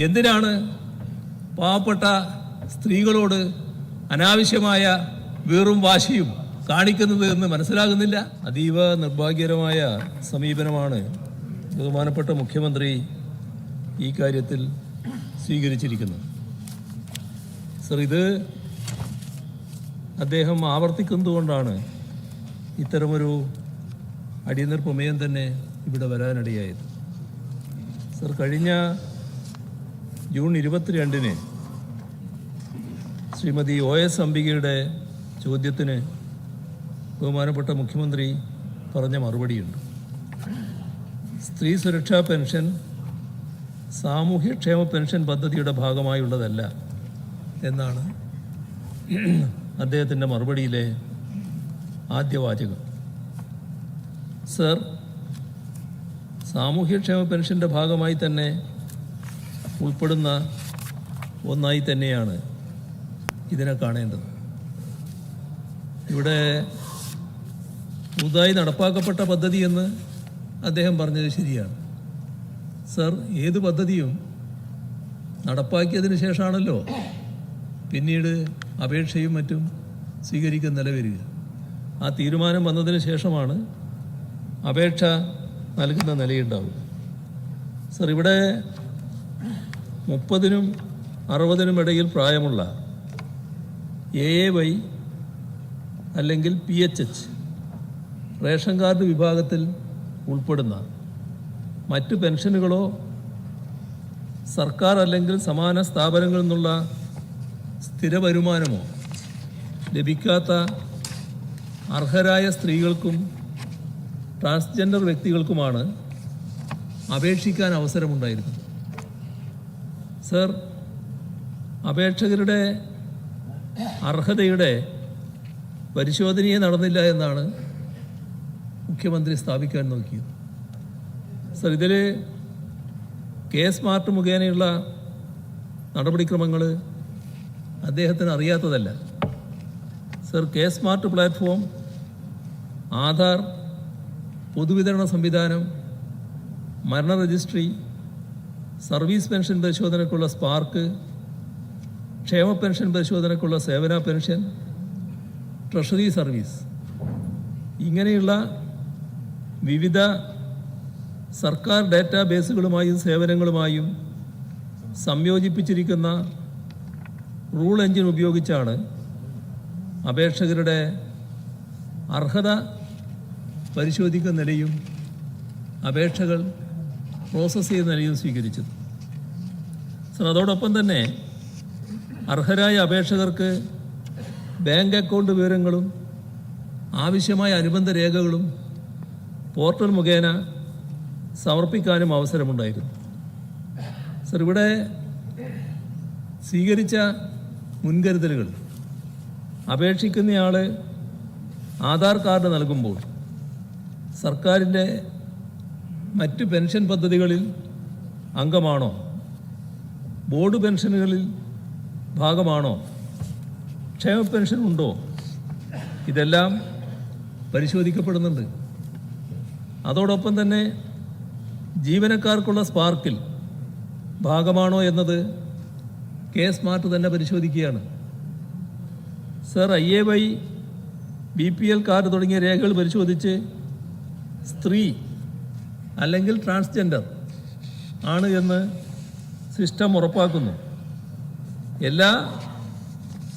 എന്തിനാണ് പാവപ്പെട്ട സ്ത്രീകളോട് അനാവശ്യമായ വീറും വാശിയും കാണിക്കുന്നത് എന്ന് മനസ്സിലാകുന്നില്ല. അതീവ നിർഭാഗ്യകരമായ സമീപനമാണ് ബഹുമാനപ്പെട്ട മുഖ്യമന്ത്രി ഈ കാര്യത്തിൽ സ്വീകരിച്ചിരിക്കുന്നത്. സർ, ഇത് അദ്ദേഹം ആവർത്തിക്കുന്നതുകൊണ്ടാണ് ഇത്തരമൊരു അടിയന്തര പ്രമേയം തന്നെ ഇവിടെ വരാനിടയായത്. സർ, കഴിഞ്ഞ ജൂൺ 22-ന് ശ്രീമതി OS അംബികയുടെ ചോദ്യത്തിന് ബഹുമാനപ്പെട്ട മുഖ്യമന്ത്രി പറഞ്ഞ മറുപടിയുണ്ട്. സ്ത്രീ സുരക്ഷാ പെൻഷൻ സാമൂഹ്യക്ഷേമ പെൻഷൻ പദ്ധതിയുടെ ഭാഗമായുള്ളതല്ല എന്നാണ് അദ്ദേഹത്തിൻ്റെ മറുപടിയിലെ ആദ്യ വാചകം. സർ, സാമൂഹ്യക്ഷേമ പെൻഷൻ്റെ ഭാഗമായി തന്നെ ഉൾപ്പെടുന്ന ഒന്നായി തന്നെയാണ് ഇതിനെ കാണേണ്ടത്. ഇവിടെ പുതുതായി നടപ്പാക്കപ്പെട്ട പദ്ധതി എന്ന് അദ്ദേഹം പറഞ്ഞത് ശരിയാണ്. സർ, ഏത് പദ്ധതിയും നടപ്പാക്കിയതിന് ശേഷമാണല്ലോ പിന്നീട് അപേക്ഷയും മറ്റും സ്വീകരിക്കുന്ന നിലവരിക. ആ തീരുമാനം വന്നതിന് ശേഷമാണ് അപേക്ഷ നൽകുന്ന നിലയുണ്ടാവുക. സർ, ഇവിടെ 30-നും 60-നും ഇടയിൽ പ്രായമുള്ള AAY അല്ലെങ്കിൽ PHH റേഷൻ കാർഡ് വിഭാഗത്തിൽ ഉൾപ്പെടുന്ന മറ്റ് പെൻഷനുകളോ സർക്കാർ അല്ലെങ്കിൽ സമാന സ്ഥാപനങ്ങളിൽ നിന്നുള്ള സ്ഥിര വരുമാനമോ ലഭിക്കാത്ത അർഹരായ സ്ത്രീകൾക്കും ട്രാൻസ്ജെൻഡർ വ്യക്തികൾക്കുമാണ് അപേക്ഷിക്കാൻ അവസരമുണ്ടായിരുന്നത്. സർ, അപേക്ഷകരുടെ അർഹതയുടെ പരിശോധനയെ നടന്നില്ല എന്നാണ് മുഖ്യമന്ത്രി സ്ഥാപിക്കാൻ നോക്കിയത്. സർ, ഇതിൽ K-സ്മാർട്ട് മുഖേനയുള്ള നടപടിക്രമങ്ങൾ അദ്ദേഹത്തിന് അറിയാത്തതല്ല. സർ, K-സ്മാർട്ട് പ്ലാറ്റ്ഫോം, ആധാർ, പൊതുവിതരണ സംവിധാനം, മരണ രജിസ്ട്രി, സർവീസ് പെൻഷൻ പരിശോധനയ്ക്കുള്ള സ്പാർക്ക്, ക്ഷേമ പെൻഷൻ പരിശോധനയ്ക്കുള്ള സേവന പെൻഷൻ, ട്രഷറി സർവീസ്, ഇങ്ങനെയുള്ള വിവിധ സർക്കാർ ഡാറ്റാബേസുകളുമായും സേവനങ്ങളുമായും സംയോജിപ്പിച്ചിരിക്കുന്ന റൂൾ എഞ്ചിൻ ഉപയോഗിച്ചാണ് അപേക്ഷകരുടെ അർഹത പരിശോധിക്കുന്ന നിലയും അപേക്ഷകൾ പ്രോസസ്സ് ചെയ്യുന്ന നിലയും സ്വീകരിച്ചത്. സർ, അതോടൊപ്പം തന്നെ അർഹരായ അപേക്ഷകർക്ക് ബാങ്ക് അക്കൗണ്ട് വിവരങ്ങളും ആവശ്യമായ അനുബന്ധ രേഖകളും പോർട്ടൽ മുഖേന സമർപ്പിക്കാനും അവസരമുണ്ടായിരുന്നു. സർ, ഇവിടെ സ്വീകരിച്ച മുൻകരുതലുകൾ അപേക്ഷിക്കുന്നയാൾ ആധാർ കാർഡ് നൽകുമ്പോൾ സർക്കാരിൻ്റെ മറ്റ് പെൻഷൻ പദ്ധതികളിൽ അംഗമാണോ, ബോർഡ് പെൻഷനുകളിൽ ഭാഗമാണോ, ക്ഷേമ പെൻഷൻ ഉണ്ടോ, ഇതെല്ലാം പരിശോധിക്കപ്പെടുന്നുണ്ട്. അതോടൊപ്പം തന്നെ ജീവനക്കാർക്കുള്ള സ്പാർക്കിൽ ഭാഗമാണോ എന്നത് K-സ്മാർട്ട് തന്നെ പരിശോധിക്കുകയാണ്. സർ, IAY, BPL കാർഡ് തുടങ്ങിയ രേഖകൾ പരിശോധിച്ച് സ്ത്രീ അല്ലെങ്കിൽ ട്രാൻസ്ജെൻഡർ ആണ് എന്ന് സിസ്റ്റം ഉറപ്പാക്കുന്നു. എല്ലാ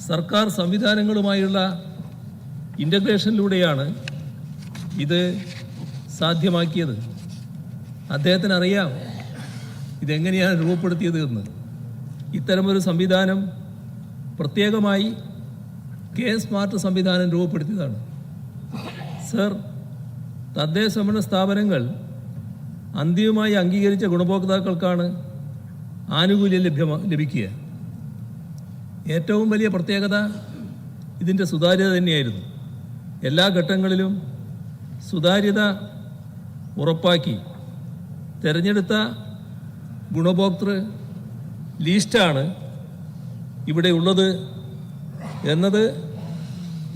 സർക്കാർ സംവിധാനങ്ങളുമായുള്ള ഇൻ്റഗ്രേഷനിലൂടെയാണ് ഇത് സാധ്യമാക്കിയത്. അദ്ദേഹത്തിന് അറിയാം ഇതെങ്ങനെയാണ് രൂപപ്പെടുത്തിയത് എന്ന്. ഇത്തരമൊരു സംവിധാനം പ്രത്യേകമായി K-സ്മാർട്ട് സംവിധാനം രൂപപ്പെടുത്തിയതാണ്. സർ, തദ്ദേശ സ്വയംഭരണ സ്ഥാപനങ്ങൾ അന്തിമമായി അംഗീകരിച്ച ഗുണഭോക്താക്കൾക്കാണ് ആനുകൂല്യം ലഭിക്കുക. ഏറ്റവും വലിയ പ്രത്യേകത ഇതിൻ്റെ സുതാര്യത തന്നെയായിരുന്നു. എല്ലാ ഘട്ടങ്ങളിലും സുതാര്യത ഉറപ്പാക്കി തിരഞ്ഞെടുത്ത ഗുണഭോക്തൃ ലിസ്റ്റാണ് ഇവിടെ ഉള്ളത് എന്നത്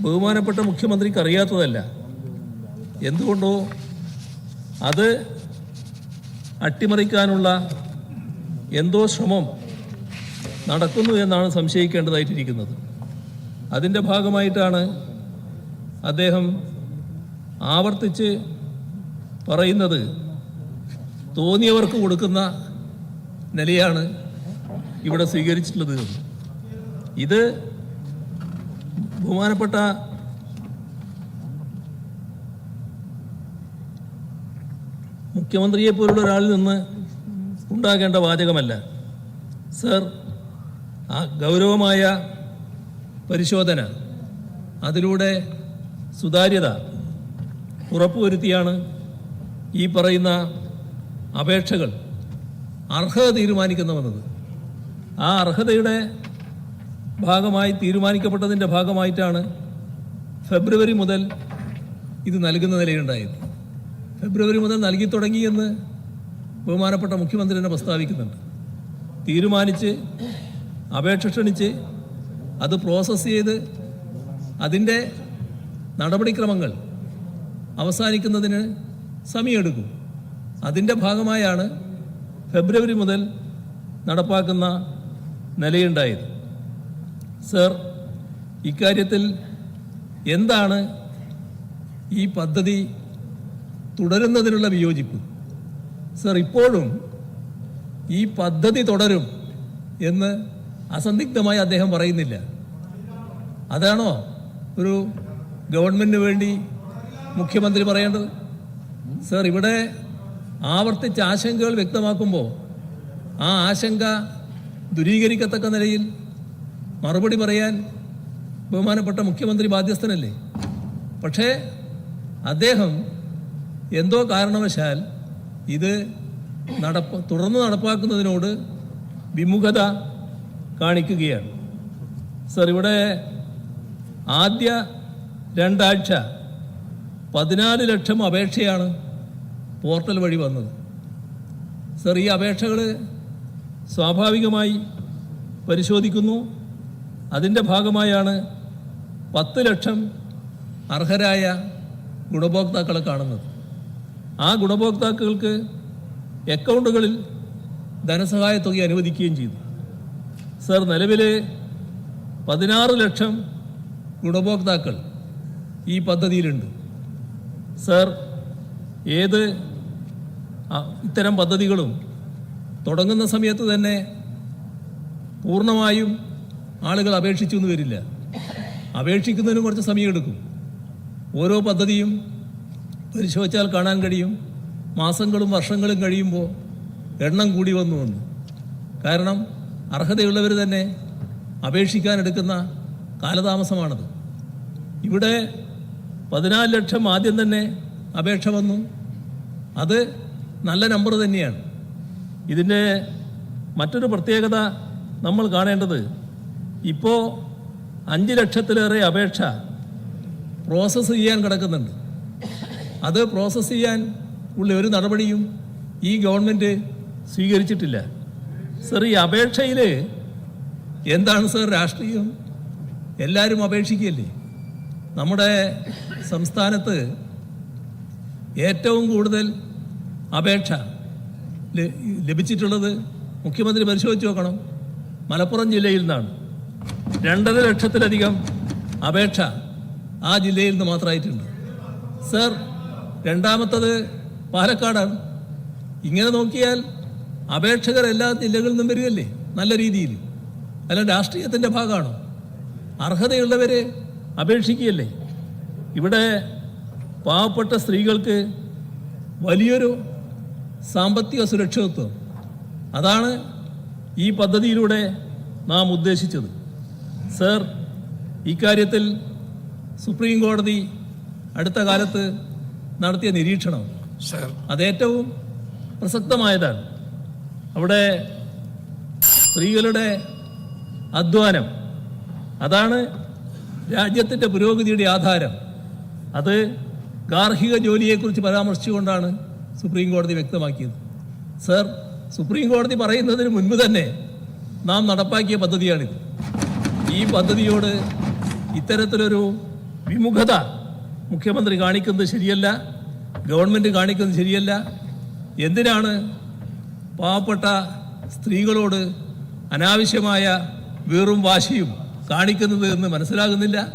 ബഹുമാനപ്പെട്ട മുഖ്യമന്ത്രിക്ക് അറിയാത്തതല്ല. എന്തുകൊണ്ടോ അത് അട്ടിമറിക്കാനുള്ള എന്തോ ശ്രമം നടക്കുന്നു എന്നാണ് സംശയിക്കേണ്ടതായിട്ടിരിക്കുന്നത്. അതിൻ്റെ ഭാഗമായിട്ടാണ് അദ്ദേഹം ആവർത്തിച്ച് പറയുന്നത് തോന്നിയവർക്ക് കൊടുക്കുന്ന നിലയാണ് ഇവിടെ സ്വീകരിച്ചിട്ടുള്ളത്. ഇത് ബഹുമാനപ്പെട്ട മുഖ്യമന്ത്രിയെ പോലുള്ള ഒരാളിൽ നിന്ന് ഉണ്ടാകേണ്ട വാചകമല്ല. സർ, ആ ഗൗരവമായ പരിശോധന, അതിലൂടെ സുതാര്യത ഉറപ്പുവരുത്തിയാണ് ഈ പറയുന്ന അപേക്ഷകൾ അർഹത തീരുമാനിക്കുന്നതെന്നത്. ആ അർഹതയുടെ ഭാഗമായി തീരുമാനിക്കപ്പെട്ടതിൻ്റെ ഭാഗമായിട്ടാണ് ഫെബ്രുവരി മുതൽ ഇത് നൽകുന്ന നിലയുണ്ടായത്. ഫെബ്രുവരി മുതൽ നൽകി തുടങ്ങിയെന്ന് ബഹുമാനപ്പെട്ട മുഖ്യമന്ത്രി തന്നെ പ്രസ്താവിക്കുന്നുണ്ട്. തീരുമാനിച്ച് അപേക്ഷ ക്ഷണിച്ച് അത് പ്രോസസ്സ് ചെയ്ത് അതിൻ്റെ നടപടിക്രമങ്ങൾ അവസാനിക്കുന്നതിന് സമയമെടുക്കും. അതിൻ്റെ ഭാഗമായാണ് ഫെബ്രുവരി മുതൽ നടപ്പാക്കുന്ന നിലയുണ്ടായത്. സർ, ഇക്കാര്യത്തിൽ എന്താണ് ഈ പദ്ധതി തുടരുന്നതിനുള്ള വിയോജിപ്പ്? സർ, ഇപ്പോഴും ഈ പദ്ധതി തുടരും എന്ന് അസന്ദിഗ്ധമായി അദ്ദേഹം പറയുന്നില്ല. അതാണോ ഒരു ഗവൺമെൻറ്റിന് വേണ്ടി മുഖ്യമന്ത്രി പറയേണ്ടത്? സർ, ഇവിടെ ആവർത്തിച്ച ആശങ്കകൾ വ്യക്തമാക്കുമ്പോൾ ആ ആശങ്ക ദൂരീകരിക്കത്തക്ക നിലയിൽ മറുപടി പറയാൻ ബഹുമാനപ്പെട്ട മുഖ്യമന്ത്രി ബാധ്യസ്ഥനല്ലേ? പക്ഷേ അദ്ദേഹം എന്തോ കാരണവശാൽ ഇത് തുടർന്ന് നടപ്പാക്കുന്നതിനോട് വിമുഖത കാണിക്കുകയാണ്. സർ, ഇവിടെ ആദ്യ 2 ആഴ്ച 14 ലക്ഷം അപേക്ഷയാണ് പോർട്ടൽ വഴി വന്നത്. സർ, ഈ അപേക്ഷകൾ സ്വാഭാവികമായി പരിശോധിക്കുന്നു. അതിൻ്റെ ഭാഗമായാണ് 10 ലക്ഷം അർഹരായ ഗുണഭോക്താക്കളെ കാണുന്നത്. ആ ഗുണഭോക്താക്കൾക്ക് അക്കൗണ്ടുകളിൽ ധനസഹായ തുക അനുവദിക്കുകയും ചെയ്തു. സർ, നിലവിൽ 16 ലക്ഷം ഗുണഭോക്താക്കൾ ഈ പദ്ധതിയിലുണ്ട്. സർ, ഏത് ഇത്തരം പദ്ധതികളും തുടങ്ങുന്ന സമയത്ത് തന്നെ പൂർണ്ണമായും ആളുകൾ അപേക്ഷിച്ചു എന്ന് വരില്ല. അപേക്ഷിക്കുന്നതിന് കുറച്ച് സമയമെടുക്കും. ഓരോ പദ്ധതിയും പരിശോധിച്ചാൽ കാണാൻ കഴിയും മാസങ്ങളും വർഷങ്ങളും കഴിയുമ്പോൾ എണ്ണം കൂടി വന്നു. കാരണം അർഹതയുള്ളവർ തന്നെ അപേക്ഷിക്കാനെടുക്കുന്ന കാലതാമസമാണത്. ഇവിടെ 14 ലക്ഷം ആദ്യം തന്നെ അപേക്ഷ വന്നു. അത് നല്ല നമ്പർ തന്നെയാണ്. ഇതിൻ്റെ മറ്റൊരു പ്രത്യേകത നമ്മൾ കാണേണ്ടത്, ഇപ്പോൾ 5 ലക്ഷത്തിലേറെ അപേക്ഷ പ്രോസസ്സ് ചെയ്യാൻ കിടക്കുന്നുണ്ട്. അത് പ്രോസസ്സ് ചെയ്യാൻ ഉള്ള ഒരു നടപടിയും ഈ ഗവൺമെൻറ് സ്വീകരിച്ചിട്ടില്ല. സർ, ഈ അപേക്ഷയിൽ എന്താണ് സർ രാഷ്ട്രീയം? എല്ലാവരും അപേക്ഷിക്കുകയല്ലേ? നമ്മുടെ സംസ്ഥാനത്ത് ഏറ്റവും കൂടുതൽ അപേക്ഷ ലഭിച്ചിട്ടുള്ളത് മുഖ്യമന്ത്രി പരിശോധിച്ച് നോക്കണം, മലപ്പുറം ജില്ലയിൽ നിന്നാണ്. 2.5 ലക്ഷത്തിലധികം അപേക്ഷ ആ ജില്ലയിൽ നിന്ന് മാത്രമായിട്ടുണ്ട്. സർ, രണ്ടാമത്തത് പാലക്കാടാണ്. ഇങ്ങനെ നോക്കിയാൽ അപേക്ഷകർ എല്ലാ ജില്ലകളിൽ നിന്നും വരികയല്ലേ നല്ല രീതിയിൽ. അല്ല രാഷ്ട്രീയത്തിൻ്റെ ഭാഗമാണോ? അർഹതയുള്ളവർ അപേക്ഷിക്കുകയല്ലേ? ഇവിടെ പാവപ്പെട്ട സ്ത്രീകൾക്ക് വലിയൊരു സാമ്പത്തിക സുരക്ഷിതത്വം, അതാണ് ഈ പദ്ധതിയിലൂടെ നാം ഉദ്ദേശിച്ചത്. സർ, ഇക്കാര്യത്തിൽ സുപ്രീം കോടതി അടുത്ത കാലത്ത് നടത്തിയ നിരീക്ഷണം അതേറ്റവും പ്രസക്തമായതാണ്. അവിടെ സ്ത്രീകളുടെ അധ്വാനം, അതാണ് രാജ്യത്തിൻ്റെ പുരോഗതിയുടെ ആധാരം. അത് ഗാർഹിക ജോലിയെക്കുറിച്ച് പരാമർശിച്ചുകൊണ്ടാണ് സുപ്രീം കോടതി വ്യക്തമാക്കിയത്. സർ, സുപ്രീം കോടതി പറയുന്നതിന് മുൻപ് തന്നെ നാം നടപ്പാക്കിയ പദ്ധതിയാണിത്. ഈ പദ്ധതിയോട് ഇത്തരത്തിലൊരു വിമുഖത മുഖ്യമന്ത്രി കാണിക്കുന്നത് ശരിയല്ല, ഗവൺമെൻറ് കാണിക്കുന്നത് ശരിയല്ല. എന്തിനാണ് പാവപ്പെട്ട സ്ത്രീകളോട് അനാവശ്യമായ വീറും വാശിയും കാണിക്കുന്നത് എന്ന് മനസ്സിലാകുന്നില്ല?